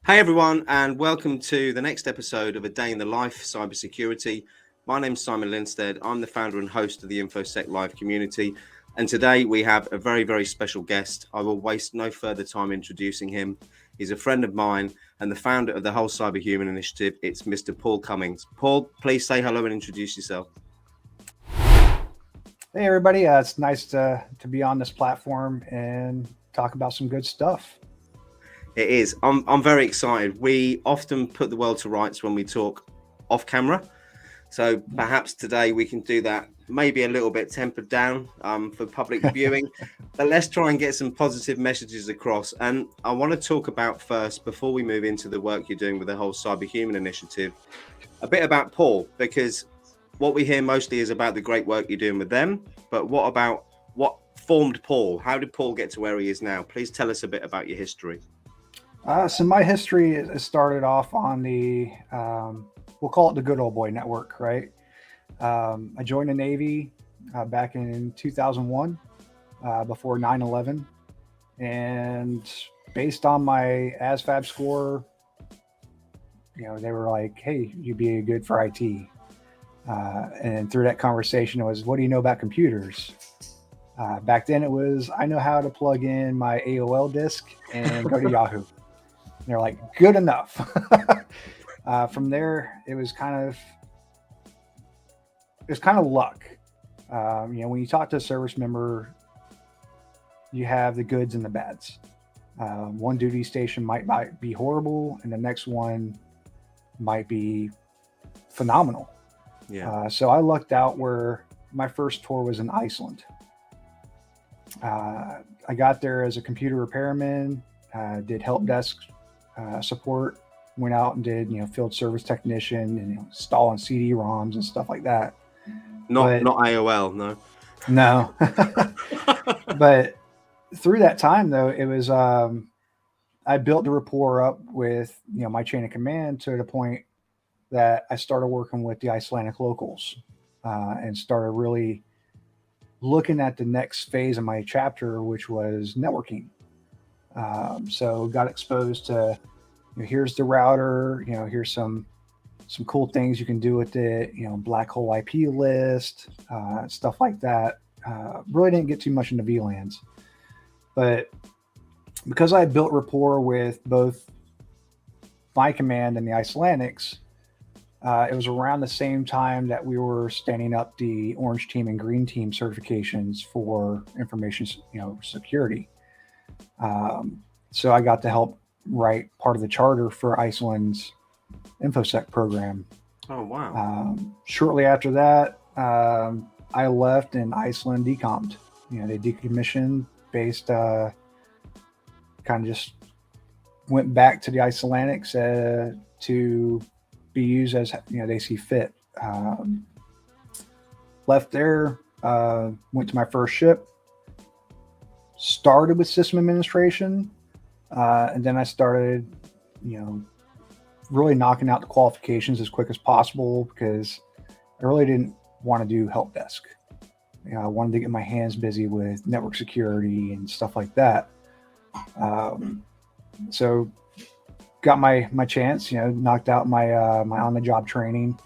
Hey everyone, and welcome to the next episode of A Day in the Life Cybersecurity. My name's Simon Linstead. I'm the founder and host of the InfoSec Live community. And today we have a very, very special guest. I will waste no further time introducing him. He's a friend of mine and the founder of the whole CyberHuman initiative. It's Mr. Paul Cummings. Paul, please say hello and introduce yourself. Hey everybody, it's nice to be on this platform and talk about some good stuff. It is. I'm very excited. We often put the world to rights when we talk off camera. So perhaps today we can do that maybe a little bit tempered down for public viewing, but let's try and get some positive messages across. And I want to talk about first, before we move into the work you're doing with the whole CyberHuman initiative, a bit about Paul, because what we hear mostly is about the great work you're doing with them. But what about what formed Paul? How did Paul get to where he is now? Please tell us a bit about your history. So my history is started off on the, we'll call it the good old boy network, right? I joined the Navy back in 2001, before 9/11. And based on my ASVAB score, they were like, hey, you'd be good for IT. And through that conversation, it was, what do you know about computers? Back then it was, I know how to plug in my AOL disk and go to Yahoo. And they're like, good enough. From there, it was kind of luck. When you talk to a service member, you have the goods and the bads. One duty station might be horrible, and the next one might be phenomenal. Yeah. So I lucked out where my first tour was in Iceland. I got there as a computer repairman, did help desk support, went out and did field service technician and installing CD-ROMs and stuff like that. Not AOL, no. No. But through that time though, it was I built the rapport up with my chain of command to the point that I started working with the Icelandic locals and started really looking at the next phase of my chapter, which was networking. So got exposed to, here's the router, here's some cool things you can do with it, black hole IP list, stuff like that. Really didn't get too much into VLANs, but because I built rapport with both my command and the Icelandics, it was around the same time that we were standing up the orange team and green team certifications for information, security. So I got to help write part of the charter for Iceland's InfoSec program. Oh, wow. Shortly after that, I left and Iceland decommed. They decommissioned based, kind of just went back to the Icelandics to be used as they see fit. Left there, went to my first ship, started with system administration, and then I started, really knocking out the qualifications as quick as possible because I really didn't want to do help desk. I wanted to get my hands busy with network security and stuff like that. So got my chance, knocked out my my on-the-job training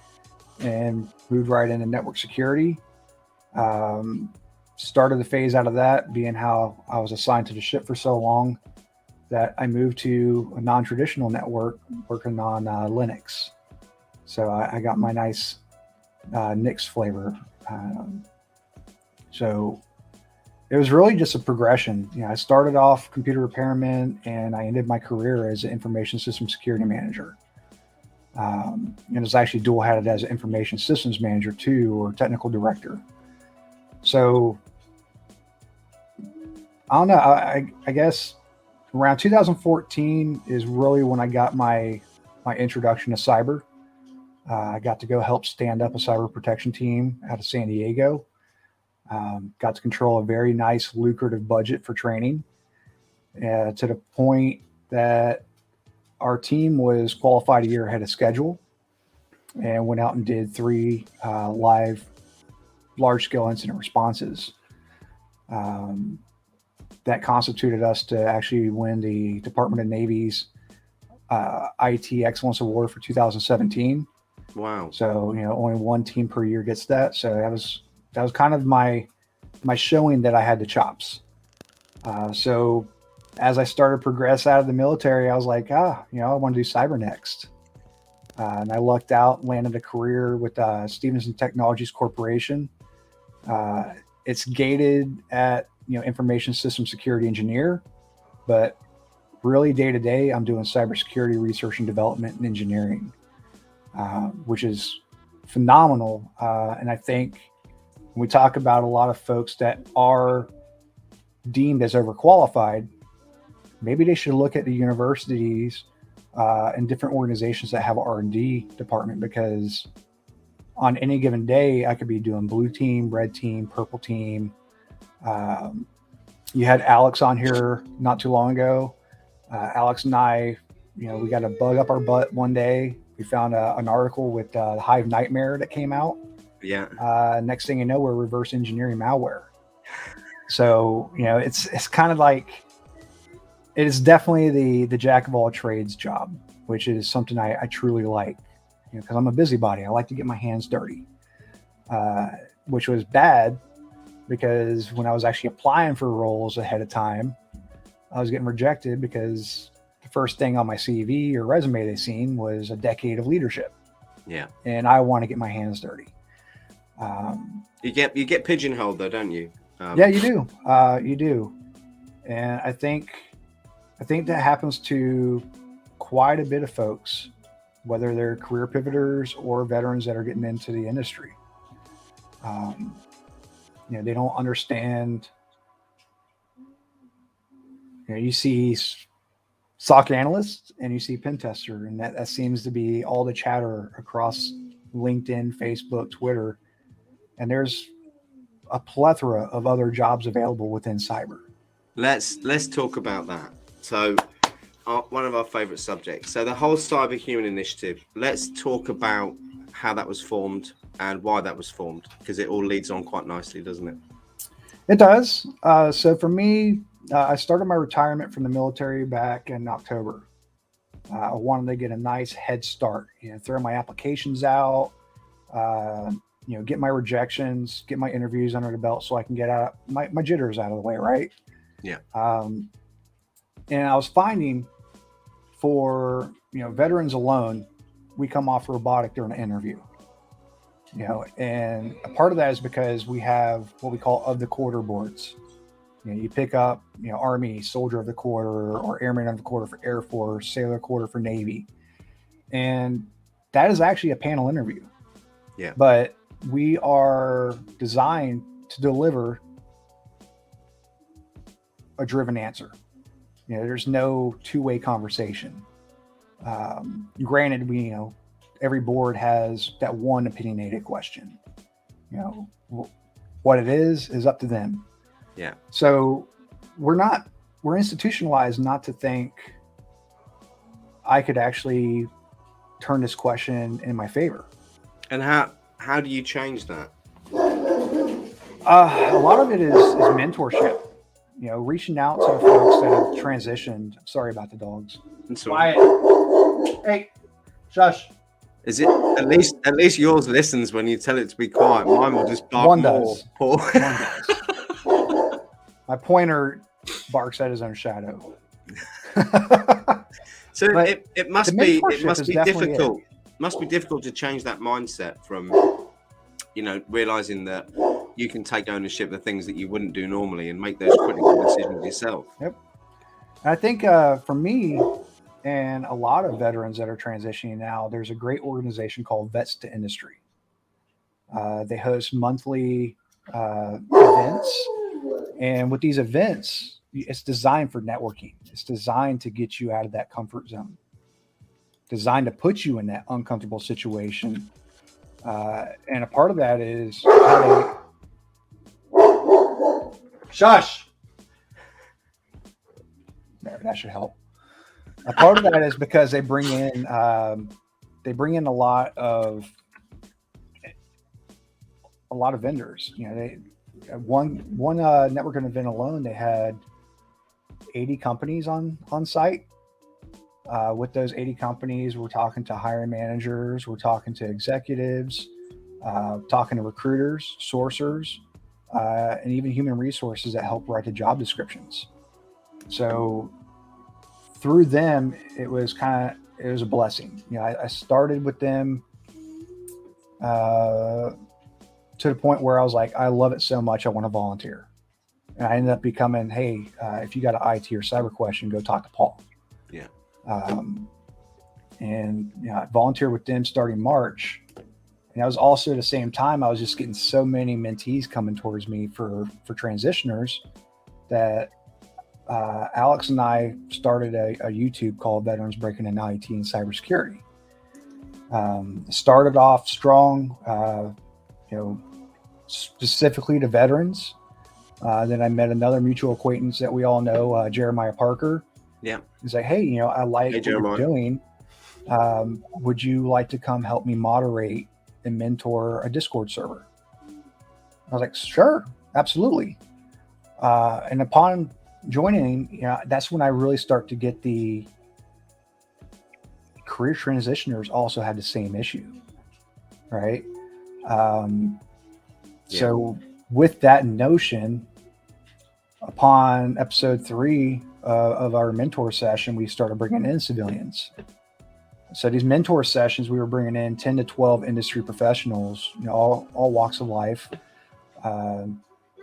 and moved right into network security. Started the phase out of that being how I was assigned to the ship for so long that I moved to a non-traditional network working on Linux. So I got my nice Nix flavor. So it was really just a progression. I started off computer repairman and I ended my career as an information system security manager. And it was actually dual hatted as an information systems manager too, or technical director. So I don't know. I guess around 2014 is really when I got my introduction to cyber. I got to go help stand up a cyber protection team out of San Diego. Got to control a very nice, lucrative budget for training, to the point that our team was qualified a year ahead of schedule and went out and did 3 live large-scale incident responses. That constituted us to actually win the Department of Navy's IT Excellence Award for 2017. Wow. So, only one team per year gets that. So that was kind of my showing that I had the chops. So as I started to progress out of the military, I was like, I want to do cyber next. And I lucked out, landed a career with Stevenson Technologies Corporation. It's gated at, information system security engineer, but really day to day, I'm doing cybersecurity research and development and engineering, which is phenomenal. And I think when we talk about a lot of folks that are deemed as overqualified, maybe they should look at the universities and different organizations that have an R&D department, because on any given day, I could be doing blue team, red team, purple team. You had Alex on here not too long ago. Alex and I, we got a bug up our butt one day. We found an article with the Hive Nightmare that came out. Yeah. Next thing you know, we're reverse engineering malware. So, it's kind of like, it is definitely the jack of all trades job, which is something I truly like, because I'm a busybody. I like to get my hands dirty, which was bad because when I was actually applying for roles ahead of time, I was getting rejected because the first thing on my CV or resume they seen was a decade of leadership. Yeah. And I want to get my hands dirty. You get pigeonholed though, don't you? Yeah, you do. You do. And I think that happens to quite a bit of folks, whether they're career pivoters or veterans that are getting into the industry. They don't understand. You see SOC analysts and you see pen tester, and that seems to be all the chatter across LinkedIn, Facebook, Twitter, and there's a plethora of other jobs available within cyber. Let's talk about that. So, one of our favorite subjects. So the whole CyberHuman initiative. Let's talk about how that was formed and why that was formed, because it all leads on quite nicely, doesn't it? It does. So for me, I started my retirement from the military back in October. I wanted to get a nice head start, throw my applications out, get my rejections, get my interviews under the belt so I can get out my jitters out of the way, right? Yeah. And I was finding for, veterans alone, we come off robotic during an interview, and a part of that is because we have what we call of the quarter boards. You pick up, Army, Soldier of the Quarter, or Airman of the Quarter for Air Force, Sailor Quarter for Navy. And that is actually a panel interview. Yeah. But we are designed to deliver a driven answer. There's no two-way conversation. Granted, every board has that one opinionated question. What it is up to them. Yeah. So we're institutionalized not to think I could actually turn this question in my favor. And how do you change that? A lot of it is mentorship. Reaching out to the folks that have transitioned. Sorry about the dogs. Quiet. Hey, shush. Is it at least yours listens when you tell it to be quiet? Mine will just bark more. Paul. One does. My pointer barks at his own shadow. So it must be difficult. It. Must be difficult to change that mindset from, realizing that you can take ownership of the things that you wouldn't do normally and make those critical decisions yourself. Yep. And I think for me and a lot of veterans that are transitioning now, there's a great organization called Vets to Industry. They host monthly events. And with these events, it's designed for networking. It's designed to get you out of that comfort zone, designed to put you in that uncomfortable situation. And a part of that is how shush. There, that should help. A part of that is because they bring in a lot of vendors. One networking event alone, they had 80 companies on site. With those 80 companies, we're talking to hiring managers, we're talking to executives, talking to recruiters, sourcers, and even human resources that help write the job descriptions. So through them, it was a blessing. I started with them to the point where I was like, I love it so much, I want to volunteer. And I ended up becoming, hey, if you got an IT or cyber question, go talk to Paul. Yeah. And I volunteered with them starting March. And that was also at the same time, I was just getting so many mentees coming towards me for transitioners that Alex and I started a YouTube called Veterans Breaking into IT and Cybersecurity. Started off strong, specifically to veterans. Then I met another mutual acquaintance that we all know, Jeremiah Parker. Yeah. He's like, hey, I like what you're doing. Would you like to come help me moderate and mentor a Discord server? I was like, sure, absolutely. And upon joining, that's when I really start to get the career transitioners also had the same issue, right? So with that notion, upon episode 3 of our mentor session, we started bringing in civilians. So these mentor sessions, we were bringing in 10 to 12 industry professionals, all walks of life.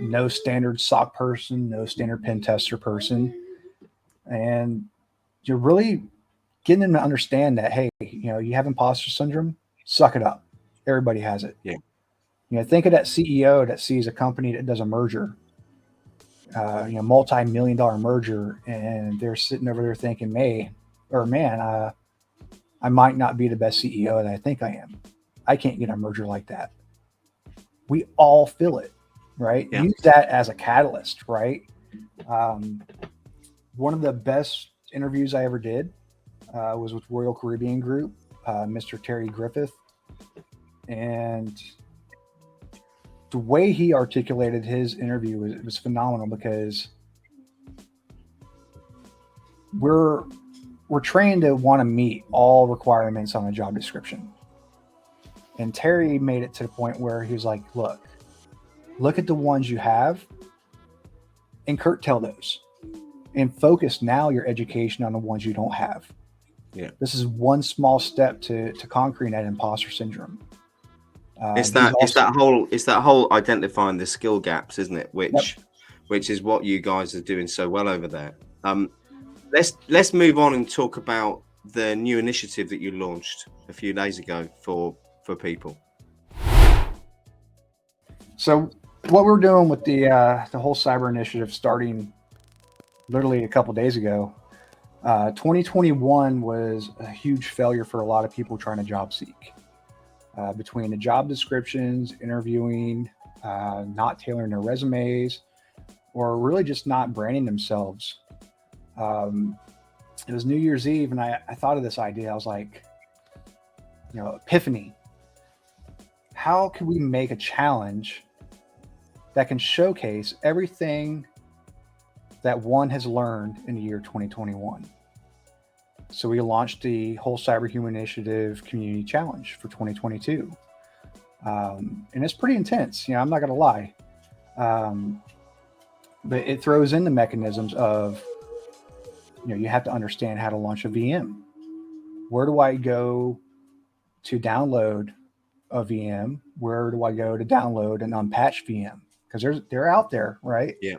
No standard SOC person, no standard pen tester person. And you're really getting them to understand that, hey, you have imposter syndrome, suck it up. Everybody has it. Yeah. Think of that CEO that sees a company that does a merger, multi-million-dollar merger, and they're sitting over there thinking, man, I might not be the best CEO that I think I am. I can't get a merger like that. We all feel it, right? Yeah. Use that as a catalyst, right? One of the best interviews I ever did was with Royal Caribbean Group, Mr. Terry Griffith. And the way he articulated his interview was phenomenal, because we're trained to want to meet all requirements on a job description. And Terry made it to the point where he was like, look at the ones you have and curtail those, and focus now your education on the ones you don't have. Yeah. This is one small step to conquering that imposter syndrome. It's that whole identifying the skill gaps, isn't it? Which is what you guys are doing so well over there. Let's move on and talk about the new initiative that you launched a few days ago for people. So what we're doing with the whole cyber initiative, starting literally a couple days ago, 2021 was a huge failure for a lot of people trying to job seek. Between the job descriptions, interviewing, not tailoring their resumes, or really just not branding themselves. It was New Year's Eve, and I thought of this idea. I was like, epiphany. How can we make a challenge that can showcase everything that one has learned in the year 2021? So we launched the whole CyberHuman Initiative Community Challenge for 2022. And it's pretty intense, I'm not going to lie. But it throws in the mechanisms of, you have to understand how to launch a VM. Where do I go to download a VM? Where do I go to download an unpatched VM? Because they're out there, right? Yeah.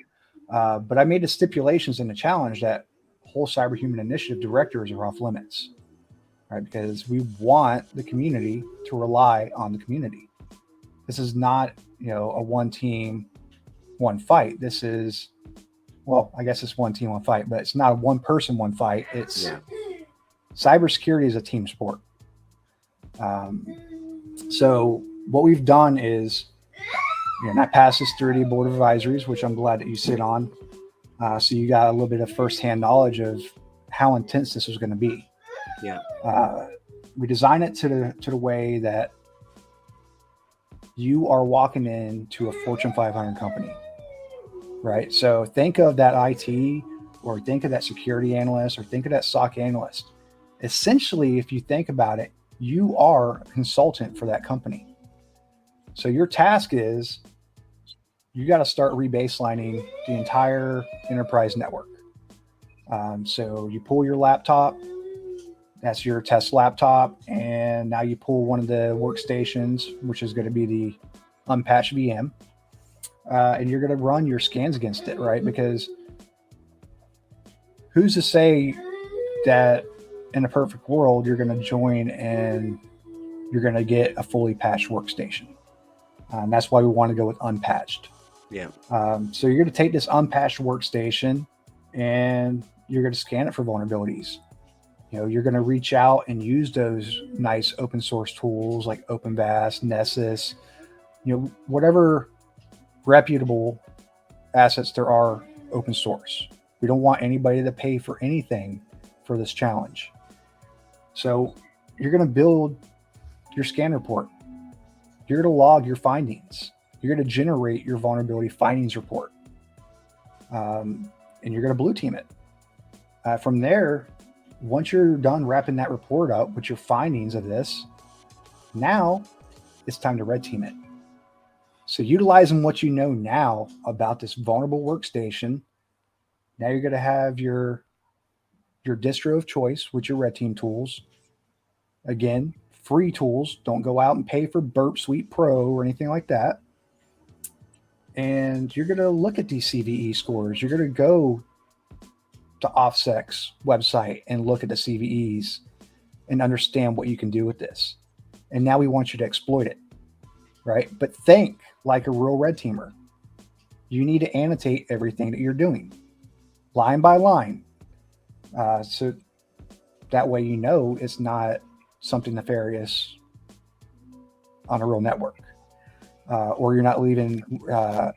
But I made the stipulations in the challenge that whole CyberHuman Initiative directors are off limits, right? Because we want the community to rely on the community. This is not, a one team, one fight. This is, I guess it's one team, one fight, but it's not a one person, one fight. It's cybersecurity is a team sport. So what we've done is, I passed this through the board of advisories, which I'm glad that you sit on. So you got a little bit of firsthand knowledge of how intense this was going to be. Yeah. We designed it to the way that you are walking into a Fortune 500 company, right? So think of that IT, or think of that security analyst, or think of that SOC analyst. Essentially, if you think about it, you are a consultant for that company. So your task is you got to start rebaselining the entire enterprise network. So you pull your laptop, that's your test laptop, and now you pull one of the workstations, which is going to be the unpatched VM, and you're going to run your scans against it, right? Because who's to say that in a perfect world you're going to join and you're going to get a fully patched workstation? That's why we want to go with unpatched. Yeah. So you're going to take this unpatched workstation and you're going to scan it for vulnerabilities. You're going to reach out and use those nice open source tools like OpenVAS, Nessus, whatever reputable assets there are open source. We don't want anybody to pay for anything for this challenge. So you're going to build your scan report. You're going to log your findings. You're going to generate your vulnerability findings report. And you're going to blue team it. From there, once you're done wrapping that report up with your findings of this, now it's time to red team it. So utilizing what you know now about this vulnerable workstation, now you're going to have your distro of choice with your red team tools. Again, free tools. Don't go out and pay for Burp Suite Pro or anything like that. And you're going to look at these CVE scores. You're going to go to OffSec's website and look at the CVEs and understand what you can do with this. And now we want you to exploit it, right? But think like a real red teamer. You need to annotate everything that you're doing, line by line. So that way it's not something nefarious on a real network, or you're not leaving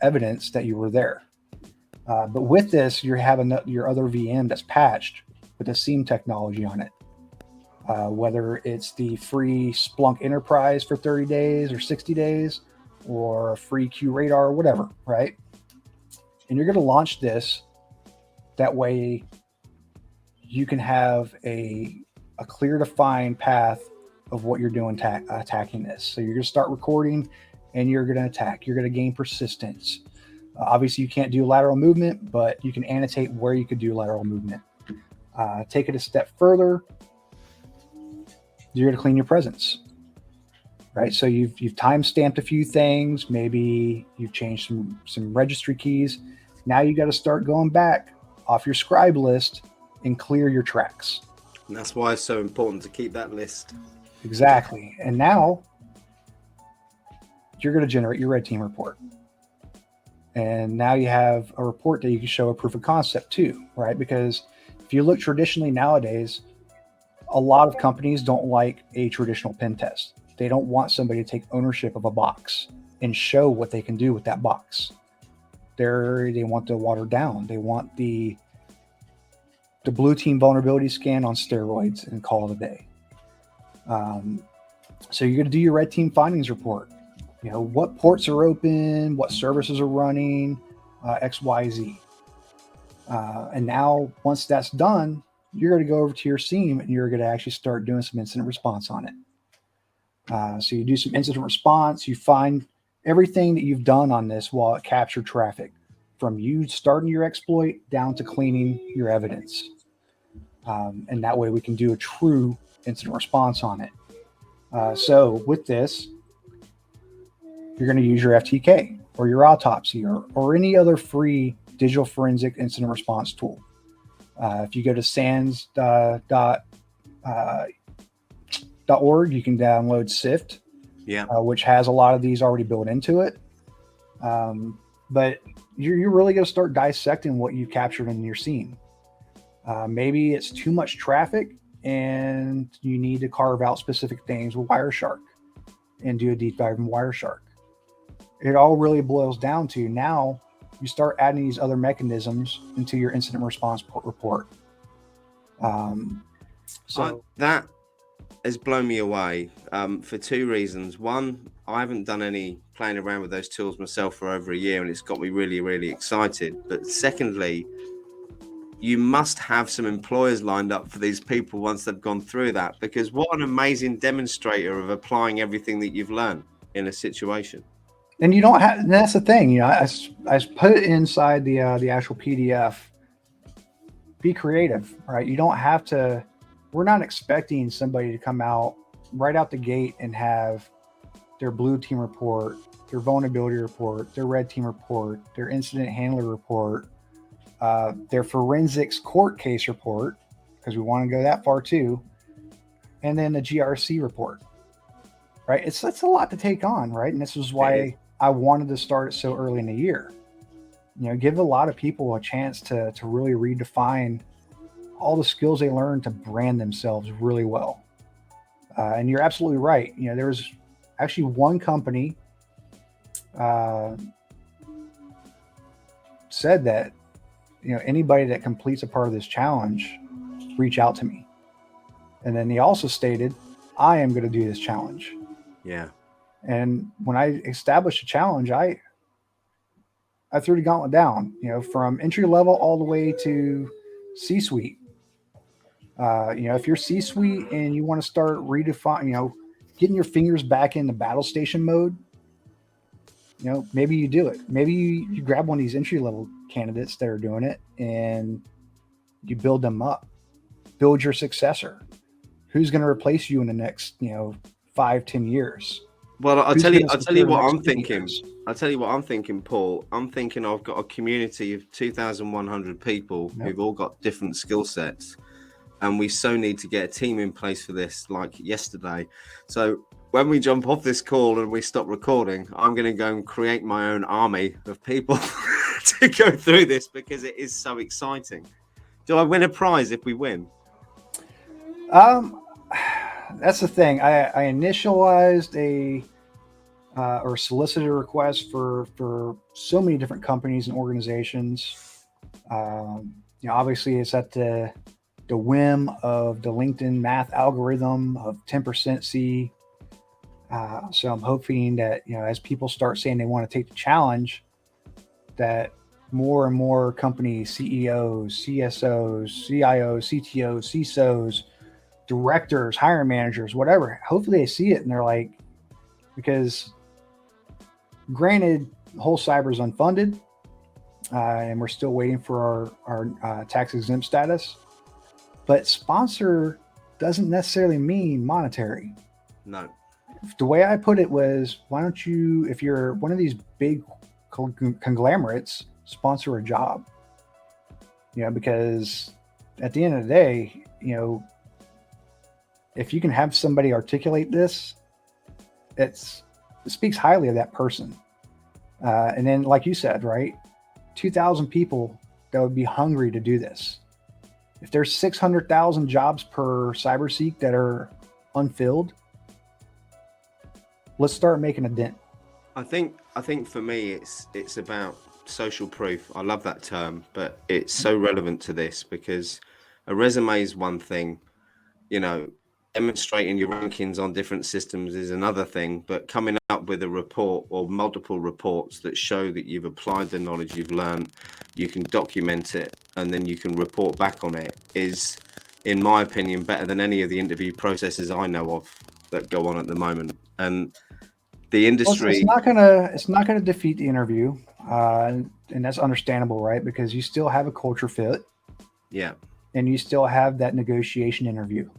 evidence that you were there. But with this, you're having your other VM that's patched with the SIEM technology on it. Whether it's the free Splunk Enterprise for 30 days or 60 days, or a free QRadar or whatever, right? And you're going to launch this. That way you can have a clear defined path of what you're doing attacking this. So you're going to start recording and you're going to attack. You're going to gain persistence. Obviously, you can't do lateral movement, but you can annotate where you could do lateral movement. Take it a step further. You're going to clean your presence, right? So you've time-stamped a few things. Maybe you've changed some registry keys. Now you got to start going back off your scribe list and clear your tracks. And that's why it's so important to keep that list. Exactly. And now you're going to generate your red team report. And now you have a report that you can show a proof of concept to, right? Because if you look traditionally nowadays, a lot of companies don't like a traditional pen test. They don't want somebody to take ownership of a box and show what they can do with that box. They want to water down. They want the blue team vulnerability scan on steroids and call it a day. So you're going to do your red team findings report. What ports are open, what services are running, X, Y, Z. And now once that's done, you're going to go over to your SIEM and you're going to actually start doing some incident response on it. So you do some incident response, you find everything that you've done on this while it captured traffic, from you starting your exploit down to cleaning your evidence. And that way we can do a true incident response on it. So with this, you're going to use your FTK or your autopsy or any other free digital forensic incident response tool. If you go to sans.org, you can download SIFT, which has a lot of these already built into it. But you're really going to start dissecting what you captured in your scene. Maybe it's too much traffic and you need to carve out specific things with Wireshark and do a deep dive in Wireshark. It all really boils down to now you start adding these other mechanisms into your incident response report. So that has blown me away for two reasons. One, I haven't done any playing around with those tools myself for over a year, and it's got me really, really excited. But secondly, you must have some employers lined up for these people once they've gone through that, because what an amazing demonstrator of applying everything that you've learned in a situation. And you don't have, and that's the thing, you know, I put it inside the actual PDF. Be creative, right? You don't have to, we're not expecting somebody to come out right out the gate and have their blue team report, their vulnerability report, their red team report, their incident handler report, their forensics court case report, because we want to go that far too, and then the GRC report, right? It's a lot to take on, right? And this is why I wanted to start it so early in the year. You know, give a lot of people a chance to really redefine all the skills they learn to brand themselves really well. And you're absolutely right. You know, there was actually one company said that, you know, anybody that completes a part of this challenge, reach out to me. And then they also stated, I am going to do this challenge. Yeah. And when I established a challenge, I threw the gauntlet down, you know, from entry level all the way to C-suite. You know, if you're C-suite and you want to start redefining, you know, getting your fingers back in the battle station mode, you know, maybe you do it. Maybe you grab one of these entry level candidates that are doing it and you build them up, build your successor. Who's going to replace you in the next, you know, 5-10 years? Well, I'll tell you what I'm thinking. I'll tell you what I'm thinking, Paul. I'm thinking I've got a community of 2,100 people who've all got different skill sets. And we so need to get a team in place for this, like yesterday. So when we jump off this call and we stop recording, I'm going to go and create my own army of people to go through this, because it is so exciting. Do I win a prize if we win? That's the thing. I initialized or solicited a request for so many different companies and organizations. You know, obviously it's at the whim of the LinkedIn math algorithm of 10% C. So I'm hoping that, you know, as people start saying they want to take the challenge, that more and more company CEOs, CSOs, CIOs, CTOs, CISOs, directors, hiring managers, whatever, hopefully they see it and they're like, because granted, the whole cyber is unfunded and we're still waiting for our tax exempt status, but sponsor doesn't necessarily mean monetary. No. The way I put it was, why don't you, if you're one of these big conglomerates, sponsor a job? You know, because at the end of the day, you know, if you can have somebody articulate this, it speaks highly of that person. And then, like you said, right, 2,000 people that would be hungry to do this. If there's 600,000 jobs per CyberSeek that are unfilled, let's start making a dent. I think for me, it's about social proof. I love that term, but it's so relevant to this, because a resume is one thing, you know, demonstrating your rankings on different systems is another thing, but coming up with a report or multiple reports that show that you've applied the knowledge you've learned, you can document it, and then you can report back on it, is, in my opinion, better than any of the interview processes I know of that go on at the moment. And the industry, well, it's not gonna defeat the interview, and that's understandable, right? Because you still have a culture fit, yeah, and you still have that negotiation interview.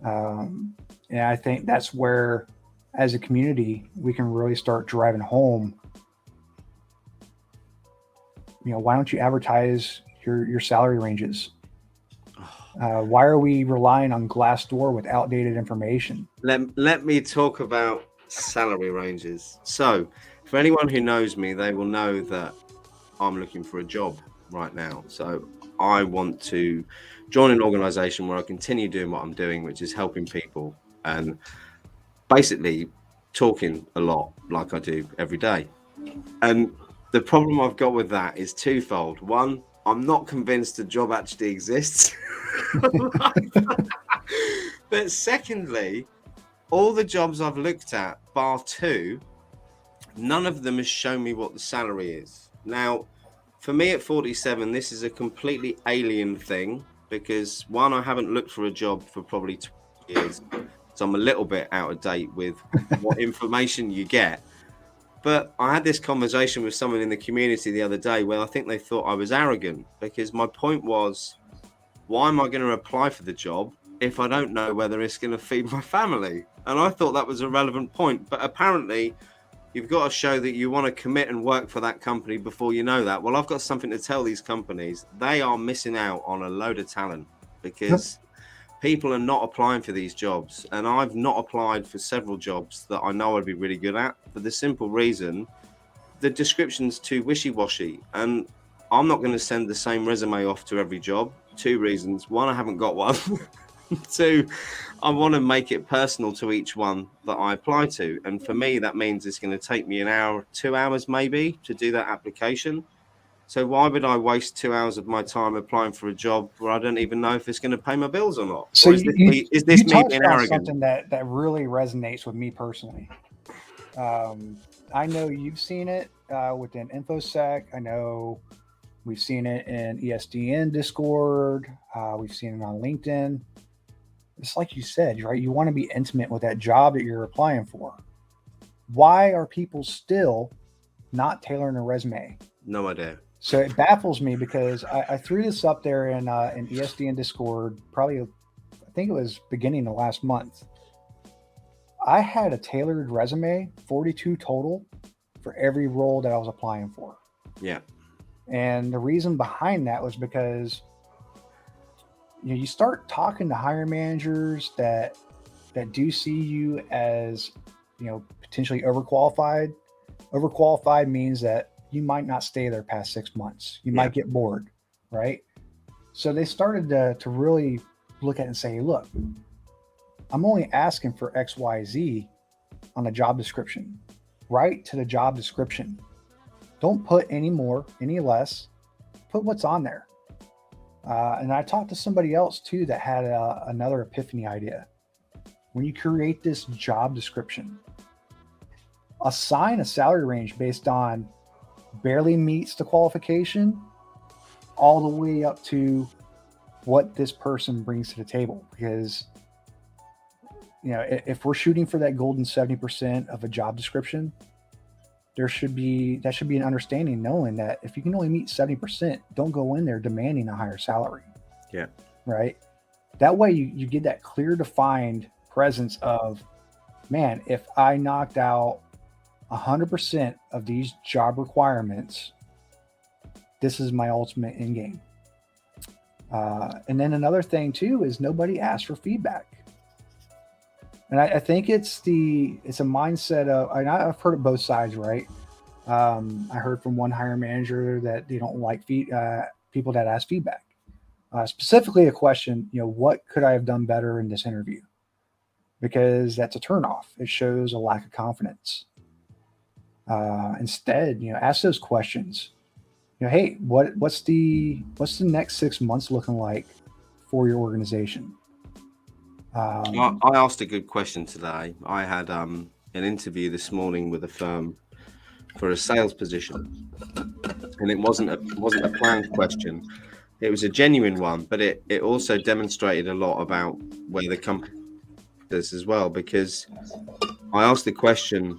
And I think that's where, as a community, we can really start driving home. You know, why don't you advertise your salary ranges? Why are we relying on Glassdoor with outdated information? Let me talk about salary ranges. So, for anyone who knows me, they will know that I'm looking for a job right now. So I want to join an organization where I continue doing what I'm doing, which is helping people and basically talking a lot like I do every day. And the problem I've got with that is twofold. One, I'm not convinced a job actually exists. But secondly, all the jobs I've looked at, bar two, none of them has shown me what the salary is. Now, For me at 47, this is a completely alien thing because one, I haven't looked for a job for probably 20 years. So I'm a little bit out of date with what information you get. But I had this conversation with someone in the community the other day where I think they thought I was arrogant, because my point was, why am I going to apply for the job if I don't know whether it's going to feed my family? And I thought that was a relevant point. But apparently, you've got to show that you want to commit and work for that company before you know that. Well, I've got something to tell these companies. They are missing out on a load of talent because people are not applying for these jobs. And I've not applied for several jobs that I know I'd be really good at for the simple reason the description's too wishy-washy. And I'm not going to send the same resume off to every job. 2 reasons. 1, I haven't got one. 2, I want to make it personal to each one that I apply to. And for me, that means it's going to take me an hour, 2 hours maybe to do that application. So why would I waste 2 hours of my time applying for a job where I don't even know if it's going to pay my bills or not? So or is this me being arrogant? Something that really resonates with me personally. I know you've seen it within InfoSec. I know we've seen it in ESDN Discord. We've seen it on LinkedIn. It's like you said, right? You want to be intimate with that job that you're applying for. Why are people still not tailoring a resume? No idea. So it baffles me because I threw this up there in ESDN Discord, probably, I think it was beginning of last month. I had a tailored resume, 42 total, for every role that I was applying for. Yeah. And the reason behind that was because you start talking to hiring managers that do see you as, potentially overqualified. Overqualified means that you might not stay there past 6 months. You might get bored, right? So they started to really look at it and say, look, I'm only asking for X, Y, Z on the job description. Write to the job description. Don't put any more, any less. Put what's on there. And I talked to somebody else too that had another epiphany idea. When you create this job description, assign a salary range based on barely meets the qualification all the way up to what this person brings to the table. Because, if we're shooting for that golden 70% of a job description, that should be an understanding, knowing that if you can only meet 70%, don't go in there demanding a higher salary. Yeah. Right. That way you get that clear defined presence of, man, if I knocked out 100% of these job requirements, this is my ultimate end game. And then another thing too is nobody asks for feedback. And I think it's a mindset of, I've heard it both sides, right? I heard from one hiring manager that they don't like people that ask feedback. Specifically a question, what could I have done better in this interview? Because that's a turnoff. It shows a lack of confidence. Instead, ask those questions. Hey, what's the next 6 months looking like for your organization? I asked a good question today. I had an interview this morning with a firm for a sales position, and it wasn't a planned question. It was a genuine one, but it also demonstrated a lot about where the company is as well, because I asked the question,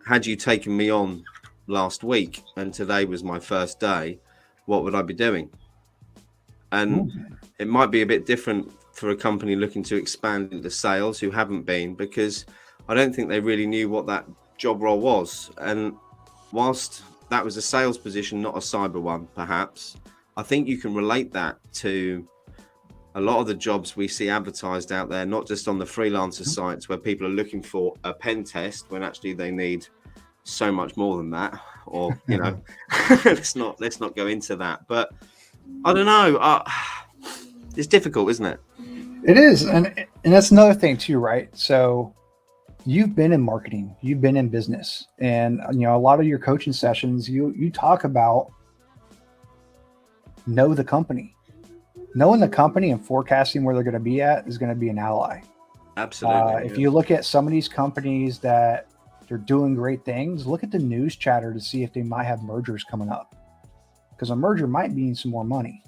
had you taken me on last week and today was my first day, what would I be doing? And it might be a bit different for a company looking to expand into sales who haven't been, because I don't think they really knew what that job role was. And whilst that was a sales position, not a cyber one, perhaps, I think you can relate that to a lot of the jobs we see advertised out there, not just on the freelancer sites where people are looking for a pen test when actually they need so much more than that. Or, let's not go into that. But I don't know. It's difficult, isn't it? It is. And that's another thing too, right? So you've been in marketing, you've been in business, and a lot of your coaching sessions, you talk about know the company. Knowing the company and forecasting where they're going to be at is going to be an ally. Absolutely. If you look at some of these companies that they're doing great things, look at the news chatter to see if they might have mergers coming up. because a merger might mean some more money.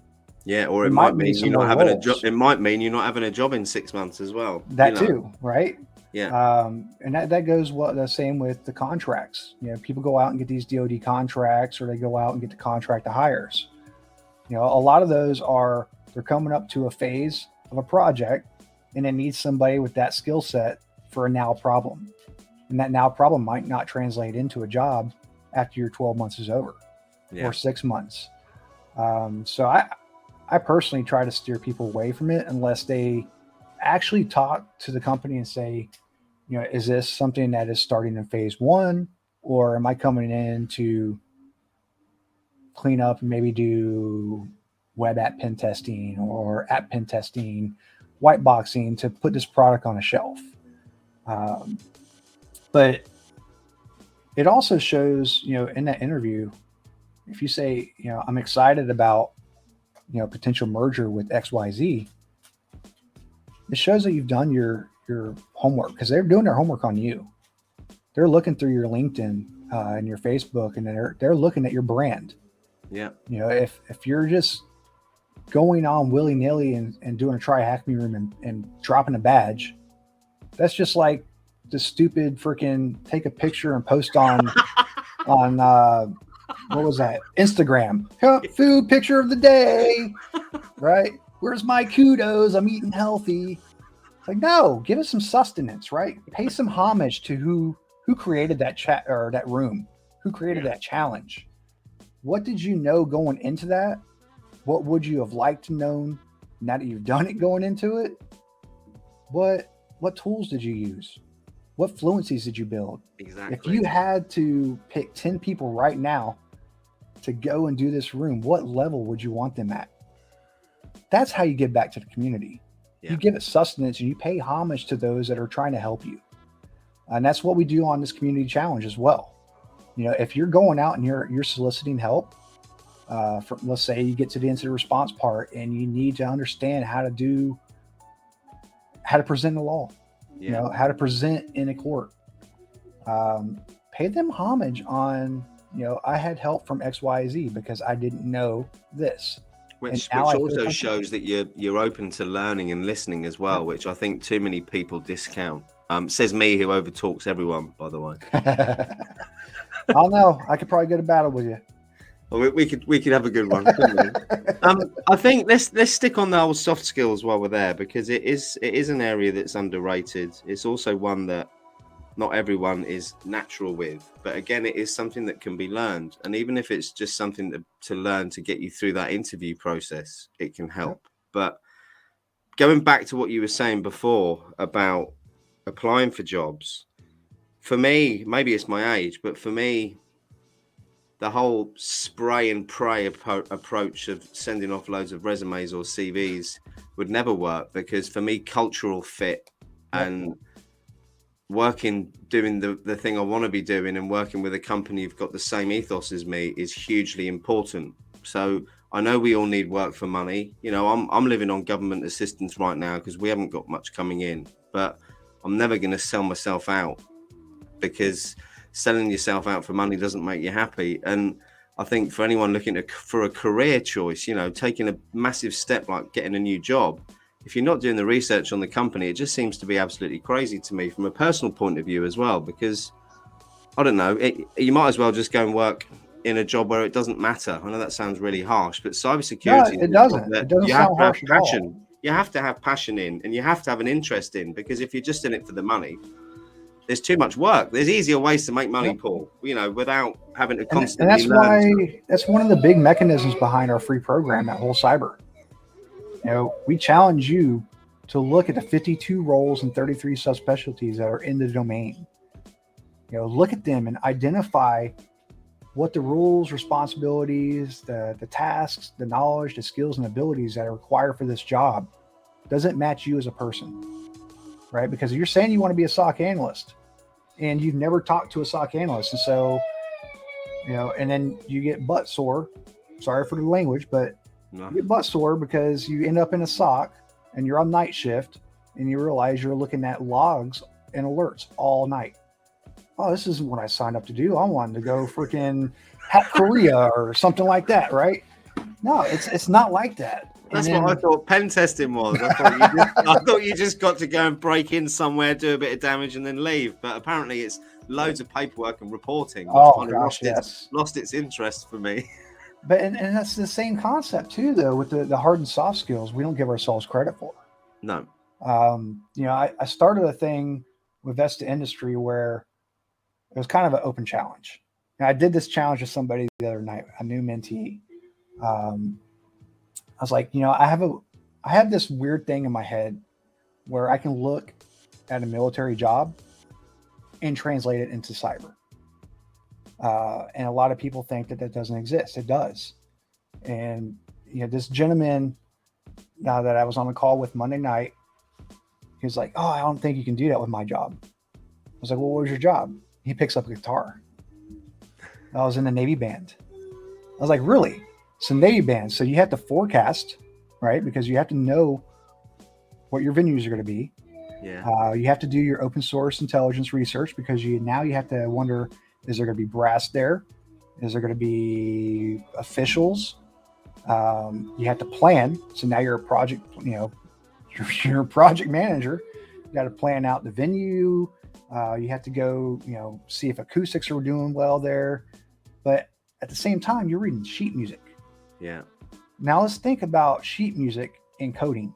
Yeah, or it might mean you're not having a job. It might mean you're not having a job in 6 months as well. That too, right? Yeah. And that goes the same with the contracts. People go out and get these DoD contracts, or they go out and get the contract to hires. A lot of those they're coming up to a phase of a project, and it needs somebody with that skill set for a now problem. And that now problem might not translate into a job after your 12 months is over, or 6 months. So I personally try to steer people away from it unless they actually talk to the company and say, is this something that is starting in phase 1, or am I coming in to clean up and maybe do web app pen testing or app pen testing, white boxing to put this product on a shelf? But it also shows, in that interview, if you say, I'm excited about, potential merger with XYZ, it shows that you've done your homework, because they're doing their homework on you. They're looking through your LinkedIn and your Facebook, and they're looking at your brand. Yeah. If you're just going on willy-nilly and doing a try hack me room and dropping a badge, that's just like the stupid freaking take a picture and post on what was that? Instagram. Food picture of the day, right? Where's my kudos? I'm eating healthy. It's like, no, give us some sustenance, right? Pay some homage to who created that chat or that room, who created that challenge. What did you know going into that? What would you have liked to know now that you've done it going into it? What tools did you use? What fluencies did you build? Exactly. If you had to pick 10 people right now to go and do this room, what level would you want them at? That's how you give back to the community. Yeah. You give it sustenance and you pay homage to those that are trying to help you. And that's what we do on this community challenge as well. If you're going out and you're soliciting help, let's say you get to the incident response part and you need to understand how to present the law, how to present in a court, pay them homage on, I had help from XYZ because I didn't know this. Which also shows that you're open to learning and listening as well, which I think too many people discount. Says me, who overtalks everyone, by the way. I don't know. I could probably go to battle with you. Well, we could have a good one, couldn't we? I think let's stick on the whole soft skills while we're there, because it is an area that's underrated. It's also one that not everyone is natural with, but again, it is something that can be learned. And even if it's just something to learn to get you through that interview process, it can help. But going back to what you were saying before about applying for jobs, for me, maybe it's my age, but for me, the whole spray and pray approach of sending off loads of resumes or CVs would never work, because for me, cultural fit and doing the thing I want to be doing and working with a company who've got the same ethos as me is hugely important. So I know we all need work for money. I'm living on government assistance right now because we haven't got much coming in, but I'm never going to sell myself out, because selling yourself out for money doesn't make you happy. And I think for anyone looking for a career choice, taking a massive step like getting a new job, if you're not doing the research on the company, it just seems to be absolutely crazy to me from a personal point of view as well, because I don't know, you might as well just go and work in a job where it doesn't matter. I know that sounds really harsh, but cybersecurity, no, it doesn't. It doesn't sound harsh at all. You have to have passion in, and you have to have an interest in, because if you're just in it for the money, there's too much work. There's easier ways to make money, Paul, without having to constantly learn. That's one of the big mechanisms behind our free program at Whole Cyber. We challenge you to look at the 52 roles and 33 subspecialties that are in the domain. Look at them and identify what the rules, responsibilities, the tasks, the knowledge, the skills, and abilities that are required for this job doesn't match you as a person, right? Because you're saying you want to be a SOC analyst and you've never talked to a SOC analyst. And so, and then you get butt sore. Sorry for the language, but you get butt sore because you end up in a SOC and you're on night shift and you realize you're looking at logs and alerts all night. oh, this isn't what I signed up to do. I wanted to go freaking hack Korea or something like that, right? No, it's not like that. That's what I thought pen testing was. I thought you just got to go and break in somewhere, do a bit of damage, and then leave. But apparently, it's loads of paperwork and reporting, which lost its interest for me. But and that's the same concept too, though, with the hard and soft skills. We don't give ourselves credit for. No. I started a thing with Vesta Industry where it was kind of an open challenge. And I did this challenge with somebody the other night, a new mentee. I was like, I have this weird thing in my head where I can look at a military job and translate it into cyber. And a lot of people think that doesn't exist. It does. And, this gentleman that I was on a call with Monday night, he was like, oh, I don't think you can do that with my job. I was like, well, what was your job? He picks up a guitar. I was in the Navy band. I was like, really? So Navy band. So you have to forecast, right? Because you have to know what your venues are going to be. Yeah. You have to do your open source intelligence research because you have to wonder, is there going to be brass there? Is there going to be officials? You have to plan. So now you're a project, you're a project manager. You got to plan out the venue. You have to go, see if acoustics are doing well there. But at the same time, you're reading sheet music. Yeah. Now let's think about sheet music in coding.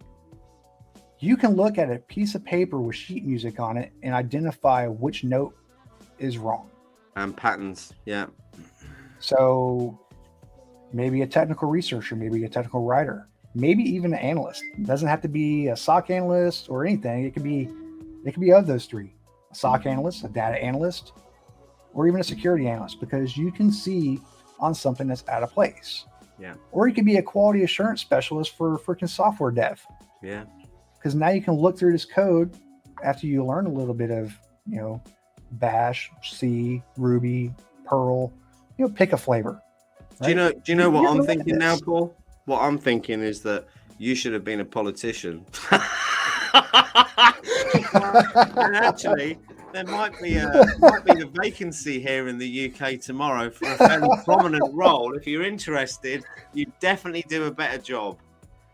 You can look at a piece of paper with sheet music on it and identify which note is wrong. And patterns. Yeah. So maybe a technical researcher, maybe a technical writer, maybe even an analyst. It doesn't have to be a SOC analyst or anything. It could be of those three: a SOC analyst, a data analyst, or even a security analyst, because you can see on something that's out of place. Yeah. Or you could be a quality assurance specialist for freaking software dev. Yeah. Because now you can look through this code after you learn a little bit of, Bash, C, Ruby, Perl, pick a flavor. Right? Do you know what I'm thinking now, Paul? What I'm thinking is that you should have been a politician. And actually, there might be a vacancy here in the UK tomorrow for a fairly prominent role. If you're interested, you definitely do a better job.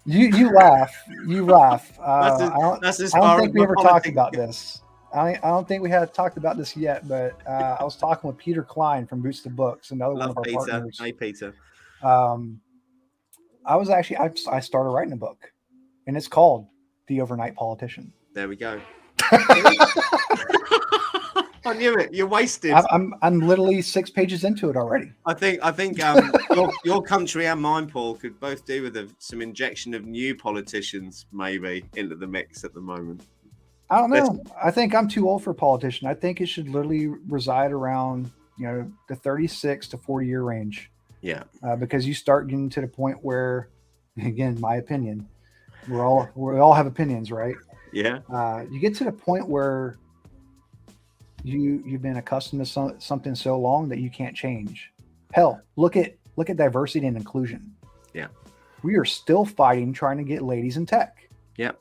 You laugh. That's as I don't far think as we ever politics talked about this. I don't think we had talked about this yet, but I was talking with Peter Klein from Boots to Books, another one of our Peter. partners. Hey, Peter. I started writing a book, and it's called The Overnight Politician. There we go. I knew it. You're wasted. I'm literally 6 pages into it already. I think your country and mine, Paul, could both do with some injection of new politicians maybe into the mix at the moment. I don't know. I think I'm too old for a politician. I think it should literally reside around the 36 to 40 year range. Yeah. Because you start getting to the point where, again, my opinion, we all have opinions, right? Yeah. You get to the point where you've been accustomed to something so long that you can't change. Hell, look at diversity and inclusion. Yeah. We are still fighting trying to get ladies in tech. Yeah.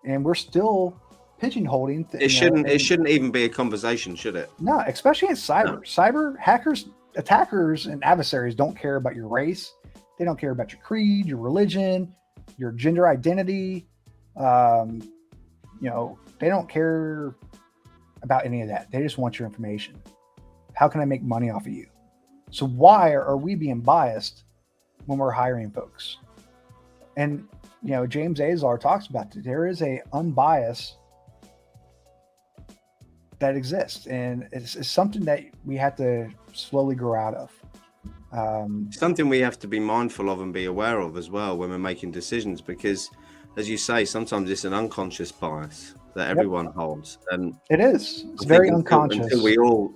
And we're still pigeonholing. It shouldn't even be a conversation, should it? No, especially in cyber. No. Cyber hackers, attackers, and adversaries don't care about your race. They don't care about your creed, your religion, your gender identity. They don't care about any of that. They just want your information. How can I make money off of you? So why are we being biased when we're hiring folks? And James Azar talks about that. There is a unbiased that exists, and it's something that we have to slowly grow out of. Something we have to be mindful of and be aware of as well when we're making decisions, because, as you say, sometimes it's an unconscious bias that everyone holds, and it is. It's very unconscious.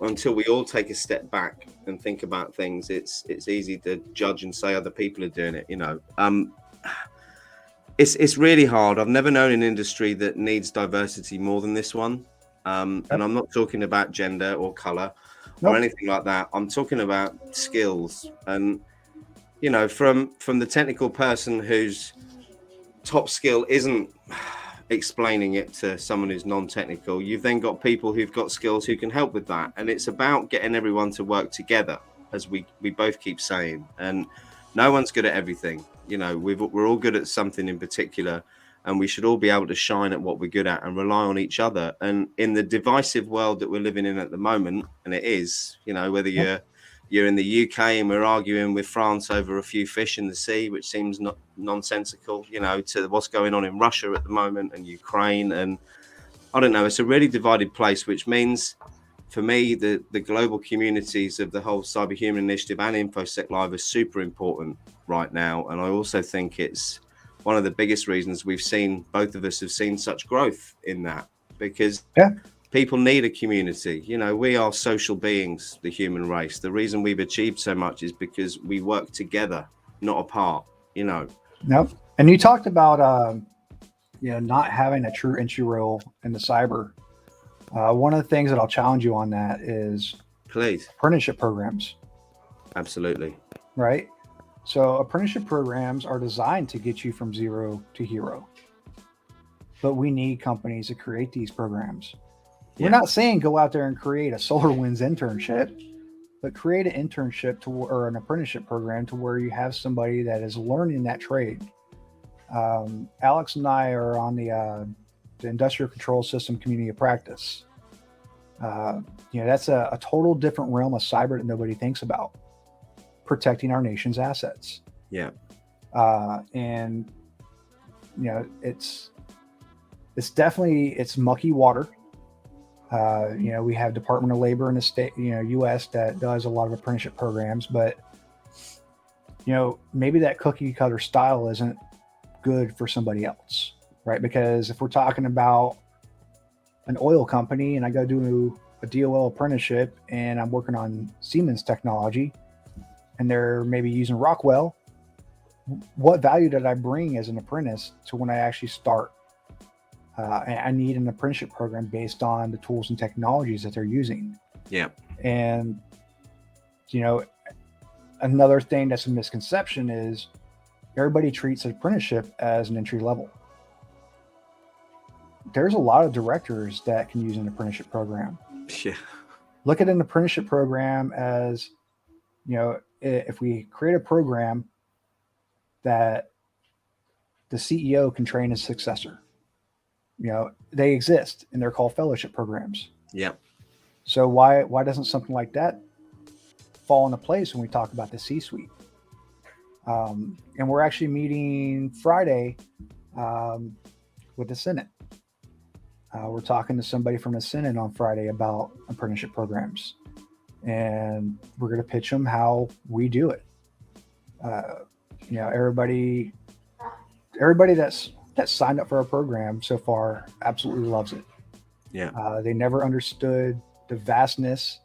Until we all take a step back and think about things, it's easy to judge and say other people are doing it. It's really hard. I've never known an industry that needs diversity more than this one. And I'm not talking about gender or color or anything like that. I'm talking about skills, and from the technical person whose top skill isn't explaining it to someone who's non-technical. You've then got people who've got skills who can help with that. And it's about getting everyone to work together, as we both keep saying. And no one's good at everything. You know, we're all good at something in particular, and we should all be able to shine at what we're good at and rely on each other. And in the divisive world that we're living in at the moment, and it is, you know, whether you're in the UK and we're arguing with France over a few fish in the sea, which seems not nonsensical, you know, to what's going on in Russia at the moment and Ukraine. And I don't know, it's a really divided place, which means for me, the global communities of the whole CyberHuman initiative and InfoSec Live are super important right now. And I also think it's one of the biggest reasons both of us have seen such growth in that, because people need a community. You know, we are social beings, the human race. The reason we've achieved so much is because we work together, not apart, you know. Nope. And you talked about, you know, not having a true entry role in the cyber. One of the things that I'll challenge you on that is apprenticeship programs. Absolutely. Right. So apprenticeship programs are designed to get you from zero to hero. But we need companies to create these programs. We're not saying go out there and create a SolarWinds internship, but create an internship or an apprenticeship program to where you have somebody that is learning that trade. Alex and I are on the Industrial Control System Community of Practice. You know, that's a total different realm of cyber that nobody thinks about. Protecting our nation's assets. Yeah. And you know, it's definitely, it's mucky water. You know, we have Department of Labor in the state, you know, US that does a lot of apprenticeship programs, but you know, maybe that cookie cutter style isn't good for somebody else, right? Because if we're talking about an oil company and I go do a DOL apprenticeship and I'm working on Siemens technology and they're maybe using Rockwell, what value did I bring as an apprentice to when I actually start? I need an apprenticeship program based on the tools and technologies that they're using. Yeah. And, you know, another thing that's a misconception is everybody treats an apprenticeship as an entry level. There's a lot of directors that can use an apprenticeship program. Yeah. Look at an apprenticeship program as, you know, if we create a program that the CEO can train his successor, you know, they exist and they're called fellowship programs. Yeah. So why doesn't something like that fall into place when we talk about the C-suite? And we're actually meeting Friday with the Senate. We're talking to somebody from the Senate on Friday about apprenticeship programs, and we're going to pitch them how we do it. You know, everybody that's signed up for our program so far absolutely loves it. Yeah. They never understood the vastness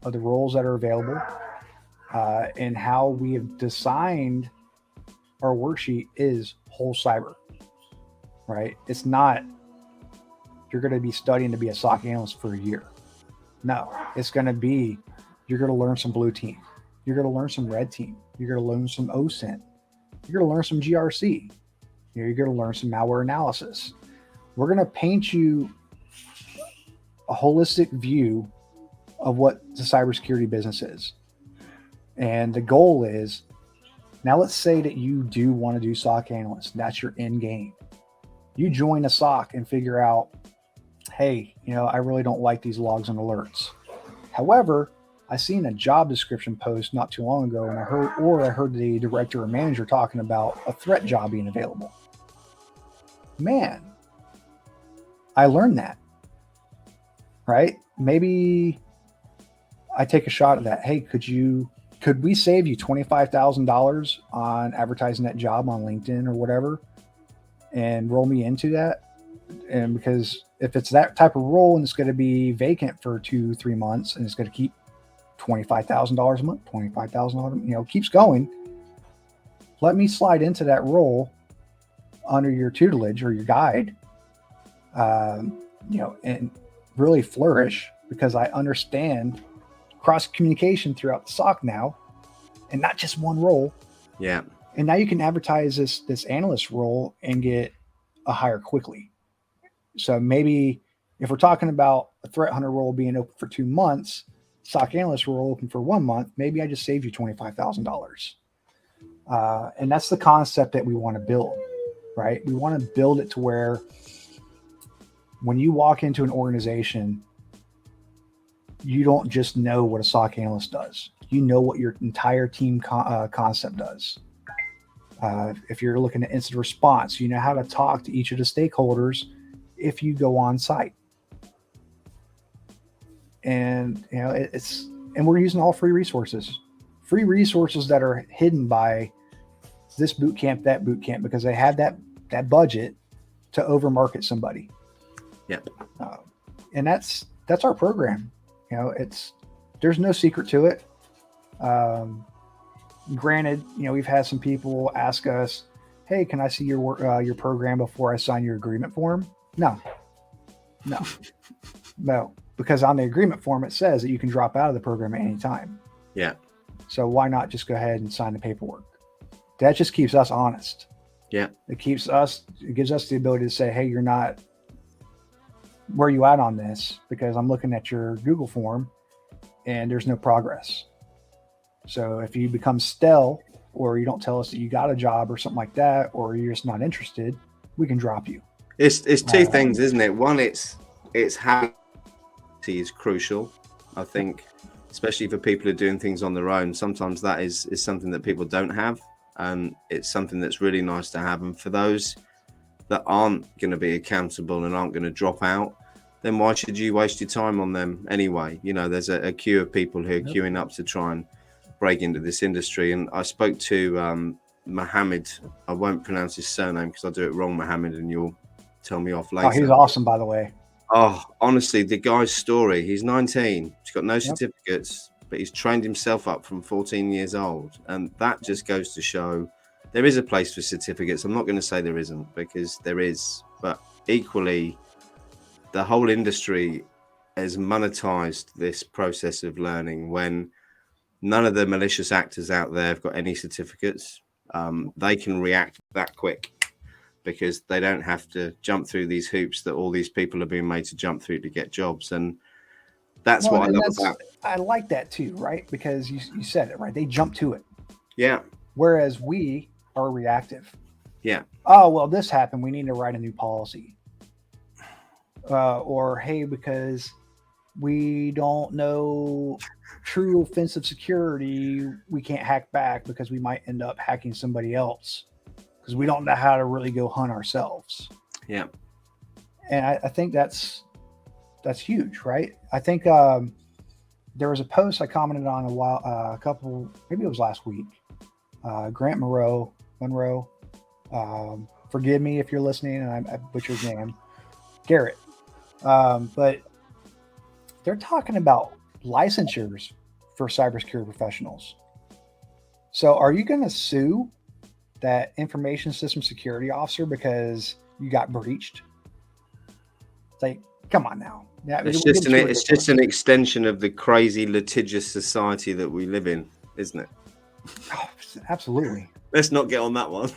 of the roles that are available, and how we have designed our worksheet is whole cyber, right? It's not, you're going to be studying to be a SOC analyst for a year. No, it's going to be, you're going to learn some blue team. You're going to learn some red team. You're going to learn some OSINT. You're going to learn some GRC. You're going to learn some malware analysis. We're going to paint you a holistic view of what the cybersecurity business is. And the goal is, now let's say that you do want to do SOC analyst. That's your end game. You join a SOC and figure out, hey, you know, I really don't like these logs and alerts. However, I seen a job description post not too long ago, and I heard the director or manager talking about a threat job being available. Man, I learned that, right? Maybe I take a shot at that. Hey, could we save you $25,000 on advertising that job on LinkedIn or whatever and roll me into that? And because if it's that type of role and it's going to be vacant for 2-3 months and it's going to keep $25,000 a month, $25,000, you know, keeps going, let me slide into that role under your tutelage or your guide, you know, and really flourish, because I understand cross communication throughout the SOC now, and not just one role. Yeah. And now you can advertise this analyst role and get a hire quickly. So maybe if we're talking about a threat hunter role being open for 2 months, SOC analyst role open for 1 month, maybe I just saved you $25,000. And that's the concept that we want to build, right? We want to build it to where when you walk into an organization, you don't just know what a SOC analyst does. You know what your entire team concept does. If you're looking at incident response, you know how to talk to each of the stakeholders if you go on site. And and we're using all free resources that are hidden by this boot camp, that boot camp, because they had that budget to overmarket somebody. Yeah. And that's our program. There's no secret to it. Granted, we've had some people ask us, "Hey, can I see your program before I sign your agreement form?" No, because on the agreement form it says that you can drop out of the program at any time. Yeah. So why not just go ahead and sign the paperwork? That just keeps us honest. Yeah. It gives us the ability to say, "Hey, you're not. Where are you at on this? Because I'm looking at your Google form, and there's no progress." So if you become stale, or you don't tell us that you got a job or something like that, or you're just not interested, we can drop you. It's two things, isn't it? One, it's how is crucial. I think, especially for people who are doing things on their own, sometimes that is something that people don't have, and it's something that's really nice to have. And for those that aren't going to be accountable and aren't going to drop out, then why should you waste your time on them anyway? There's a queue of people who are queuing up to try and break into this industry. And I spoke to Mohammed. I won't pronounce his surname because I'll do it wrong, Mohammed, and you'll tell me off later. Oh, he's awesome, by the way. Oh, honestly, the guy's story. He's 19. He's got no certificates, but he's trained himself up from 14 years old. And that just goes to show there is a place for certificates. I'm not going to say there isn't, because there is. But equally, the whole industry has monetized this process of learning when none of the malicious actors out there have got any certificates. They can react that quick because they don't have to jump through these hoops that all these people are being made to jump through to get jobs. And that's what I love about it. I like that too, right? Because you said it, right? They jump to it. Yeah. Whereas we are reactive. Yeah. Oh, well, this happened. We need to write a new policy. Or, hey, because we don't know true offensive security, we can't hack back because we might end up hacking somebody else because we don't know how to really go hunt ourselves. Yeah. And I think that's huge, right? I think there was a post I commented on maybe it was last week. Grant Monroe, forgive me if you're listening and I butchered his name, Garrett. But they're talking about licensures for cybersecurity professionals. So are you going to sue that information system security officer because you got breached? It's like, come on now. Yeah, it's just an extension of the crazy litigious society that we live in, isn't it? Oh, absolutely. Let's not get on that one.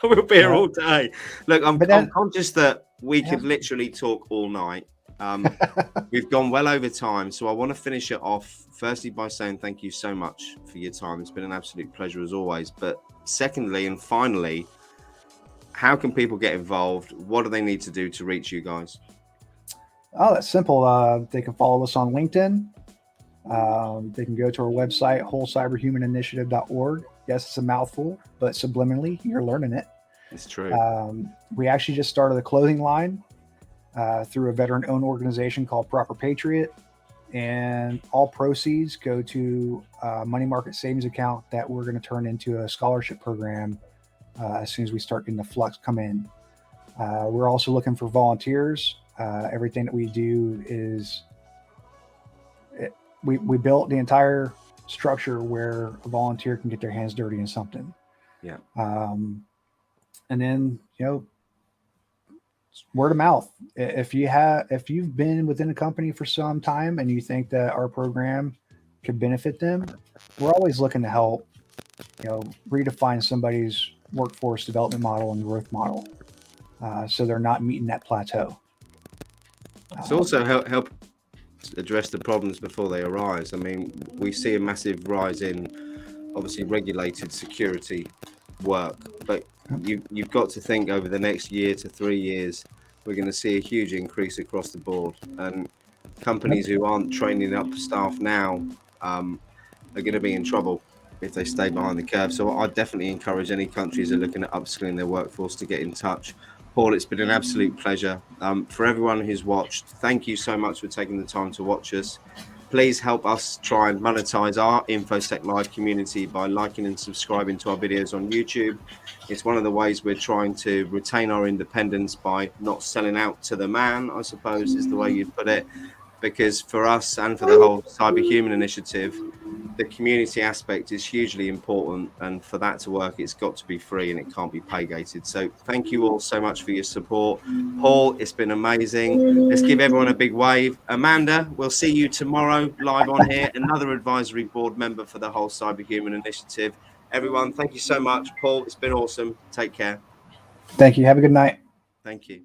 We'll be here all day. Look, I'm conscious that we could literally talk all night. We've gone well over time, so I want to finish it off firstly by saying thank you so much for your time. It's been an absolute pleasure as always. But secondly and finally, how can people get involved? What do they need to do to reach you guys? Oh, that's simple. They can follow us on LinkedIn. They can go to our website, wholecyberhumaninitiative.org. Yes, it's a mouthful, but subliminally, you're learning it. It's true. We actually just started a clothing line through a veteran-owned organization called Proper Patriot, and all proceeds go to a money market savings account that we're going to turn into a scholarship program as soon as we start getting the flux come in. We're also looking for volunteers. Everything that we do is we built the entire structure where a volunteer can get their hands dirty in something. Yeah. And then, word of mouth. If you've been within a company for some time and you think that our program could benefit them, we're always looking to help, redefine somebody's workforce development model and growth model. So they're not meeting that plateau. It's also help address the problems before they arise. I mean, we see a massive rise in obviously regulated security work, but you've got to think over the next year to 3 years, we're going to see a huge increase across the board, and companies who aren't training up staff now are going to be in trouble if they stay behind the curve. So I definitely encourage any countries that are looking at upskilling their workforce to get in touch. Paul, it's been an absolute pleasure. For everyone who's watched, thank you so much for taking the time to watch us. Please help us try and monetize our InfoSec Live community by liking and subscribing to our videos on YouTube. It's one of the ways we're trying to retain our independence by not selling out to the man, I suppose is the way you'd put it. Because for us and for the whole CyberHuman initiative, the community aspect is hugely important, and for that to work, it's got to be free and it can't be pay gated. So thank you all so much for your support. Paul, it's been amazing. Let's give everyone a big wave. Amanda, we'll see you tomorrow live on here, another advisory board member for the whole CyberHuman initiative. Everyone, thank you so much. Paul, it's been awesome. Take care. Thank you. Have a good night. Thank you.